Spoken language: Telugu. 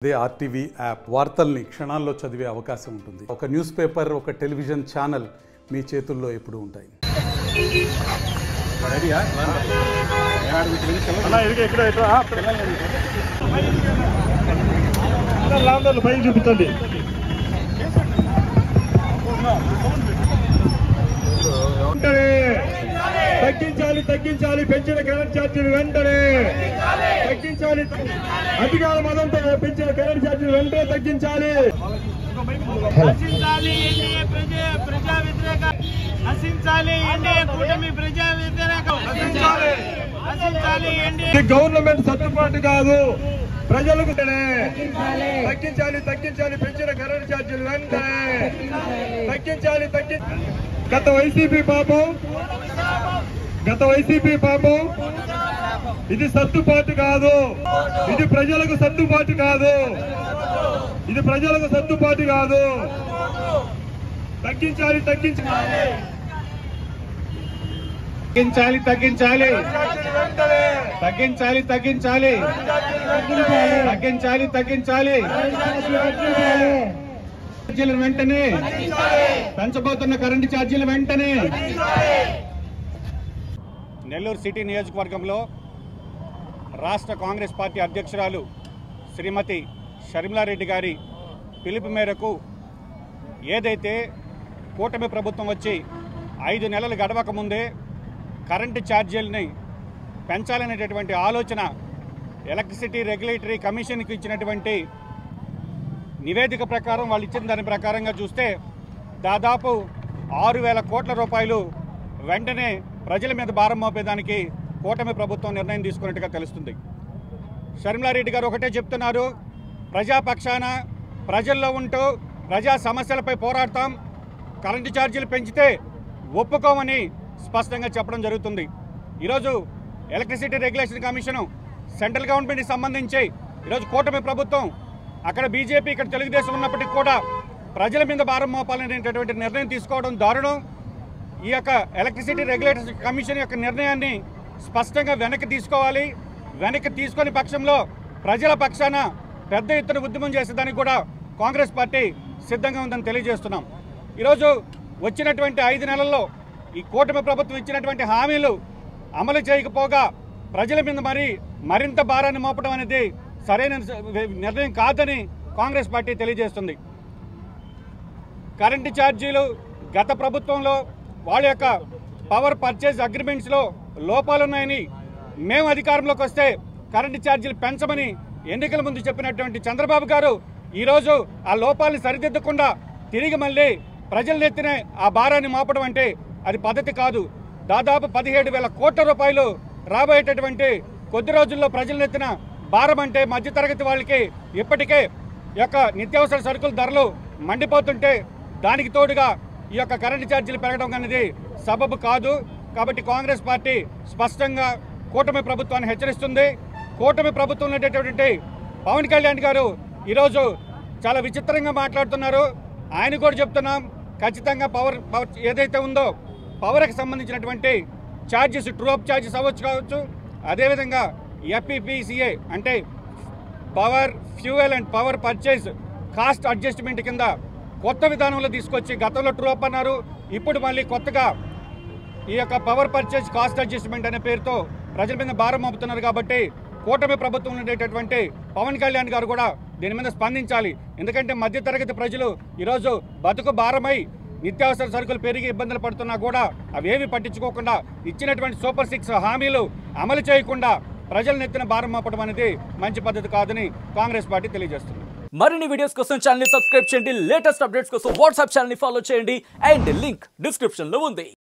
అదే ఆర్టీవీ యాప్ వార్తల్ని క్షణాల్లో చదివే అవకాశం ఉంటుంది. ఒక న్యూస్ పేపర్, ఒక టెలివిజన్ ఛానల్ మీ చేతుల్లో ఎప్పుడూ ఉంటాయి. చూపించండి. తగ్గించాలి తగ్గించాలి పెంచిన కరెంట్ ఛార్జీలు వెంటనే తగ్గించాలి. అధికార మదంతో పెంచిన కరెంట్ ఛార్జీలు వెంటనే తగ్గించాలి. నశించాలి ఎన్డీఏ ప్రజా వ్యతిరేక, నశించాలి ఎన్డీఏ కూటమి ప్రజా వ్యతిరేకం, నశించాలి ఎన్డీఏ. గవర్నమెంట్ సర్దుబాటు కాదు, ప్రజలకు తగ్గించాలి తగ్గించాలి పెంచిన కరెంట్ ఛార్జీలు వెంటనే తగ్గించాలి. గత వైసీపీ పాపం ఇది సర్దుబాటు కాదు, ఇది ప్రజలకు సర్దుబాటు కాదు, ఇది ప్రజలకు సర్దుబాటు కాదు. తగ్గించాలి తగ్గించాలి తగ్గించాలి తగ్గించాలి తగ్గించాలి తగ్గించాలి తగ్గించాలి తగ్గించాలి ఛార్జీలు వెంటనే పెంచబోతున్న కరెంటు ఛార్జీలు వెంటనే. నెల్లూరు సిటీ నియోజకవర్గంలో రాష్ట్ర కాంగ్రెస్ పార్టీ అధ్యక్షురాలు శ్రీమతి షర్మిలారెడ్డి గారి పిలుపు మేరకు ఏదైతే కూటమి ప్రభుత్వం వచ్చి 5 నెలలు గడవక ముందే కరెంటు ఛార్జీలని పెంచాలనేటటువంటి ఆలోచన ఎలక్ట్రిసిటీ రెగ్యులేటరీ కమిషన్కి ఇచ్చినటువంటి నివేదిక ప్రకారం వాళ్ళు ఇచ్చిన దాని ప్రకారంగా చూస్తే దాదాపు 6,000 కోట్ల రూపాయలు వెంటనే ప్రజల మీద భారం మోపేదానికి కూటమి ప్రభుత్వం నిర్ణయం తీసుకున్నట్టుగా తెలుస్తుంది. షర్మిలారెడ్డి గారు ఒకటే చెప్తున్నారు, ప్రజాపక్షాన ప్రజల్లో ఉంటూ ప్రజా సమస్యలపై పోరాడతాం, కరెంటు ఛార్జీలు పెంచితే ఒప్పుకోమని స్పష్టంగా చెప్పడం జరుగుతుంది. ఈరోజు ఎలక్ట్రిసిటీ రెగ్యులేషన్ కమిషను సెంట్రల్ గవర్నమెంట్కి సంబంధించి ఈరోజు కూటమి ప్రభుత్వం అక్కడ బీజేపీ ఇక్కడ తెలుగుదేశం ఉన్నప్పటికీ కూడా ప్రజల మీద భారం మోపాలనేటటువంటి నిర్ణయం తీసుకోవడం దారుణం. ఈ యొక్క ఎలక్ట్రిసిటీ రెగ్యులేషన్ కమిషన్ యొక్క నిర్ణయాన్ని స్పష్టంగా వెనక్కి తీసుకోవాలి. వెనక్కి తీసుకునే పక్షంలో ప్రజల పక్షాన పెద్ద ఎత్తున ఉద్యమం చేసేదానికి కూడా కాంగ్రెస్ పార్టీ సిద్ధంగా ఉందని తెలియజేస్తున్నాం. ఈరోజు వచ్చినటువంటి 5 నెలల్లో ఈ కూటమి ప్రభుత్వం ఇచ్చినటువంటి హామీలు అమలు చేయకపోగా ప్రజల మీద మరింత భారాన్ని మోపడం అనేది సరైన నిర్ణయం కాదని కాంగ్రెస్ పార్టీ తెలియజేస్తుంది. కరెంటు ఛార్జీలు గత ప్రభుత్వంలో వాళ్ళ యొక్క పవర్ పర్చేజ్ అగ్రిమెంట్స్లో లోపాలున్నాయని, మేము అధికారంలోకి వస్తే కరెంటు ఛార్జీలు పెంచమని ఎన్నికల ముందు చెప్పినటువంటి చంద్రబాబు గారు ఈరోజు ఆ లోపాలను సరిదిద్దకుండా తిరిగి మళ్ళీ ప్రజల ఎత్తిన ఆ భారాన్ని మోపడం అంటే అది పద్ధతి కాదు. దాదాపు 17,000 కోట్ల రూపాయలు రాబోయేటటువంటి కొద్ది రోజుల్లో ప్రజల ఎత్తిన భారం అంటే మధ్యతరగతి వాళ్ళకి ఇప్పటికే యొక్క నిత్యావసర సరుకుల ధరలు మండిపోతుంటే దానికి తోడుగా ఈ యొక్క కరెంటు ఛార్జీలు పెరగడం అనేది సబబు కాదు. కాబట్టి కాంగ్రెస్ పార్టీ స్పష్టంగా కూటమి ప్రభుత్వాన్ని హెచ్చరిస్తుంది. కూటమి ప్రభుత్వంలో ఉండేటటువంటి పవన్ కళ్యాణ్ గారు ఈరోజు చాలా విచిత్రంగా మాట్లాడుతున్నారు. ఆయన కూడా చెప్తున్నాం, ఖచ్చితంగా పవర్ ఏదైతే ఉందో పవర్కి సంబంధించినటువంటి ఛార్జెస్ ట్రూ అప్ ఛార్జెస్ అవ్వచ్చు కావచ్చు, అదేవిధంగా ఎఫ్పిపిసిఏ అంటే power fuel and power purchase cost adjustment కింద కొత్త విధానంలో తీసుకొచ్చి గతంలో ట్రూ అప్ అన్నారు, ఇప్పుడు మళ్ళీ కొత్తగా ఈ యొక్క పవర్ పర్చేజ్ కాస్ట్ అడ్జస్ట్మెంట్ అనే పేరుతో ప్రజల మీద భారం మోపుతున్నారు. కాబట్టి కూటమి ప్రభుత్వం ఉండేటటువంటి పవన్ కళ్యాణ్ గారు కూడా దీని మీద స్పందించాలి. ఎందుకంటే మధ్యతరగతి ప్రజలు ఈరోజు బతుకు భారమై నిత్యావసర సరుకులు పెరిగి ఇబ్బందులు పడుతున్నా కూడా అవేవి పట్టించుకోకుండా ఇచ్చినటువంటి సూపర్ 6 హామీలు అమలు చేయకుండా ప్రజలను ఎత్తిన భారం మోపడం అనేది మంచి పద్ధతి కాదని కాంగ్రెస్ పార్టీ తెలియజేస్తుంది. మరిన్ని వీడియోస్ కోసం ఛానల్ ని సబ్స్క్రైబ్ చేయండి, లేటెస్ట్ అప్డేట్స్ కోసం వాట్సాప్ ఛానల్ ని ఫాలో చేయండి అండ్ లింక్ డిస్క్రిప్షన్ లో ఉంది.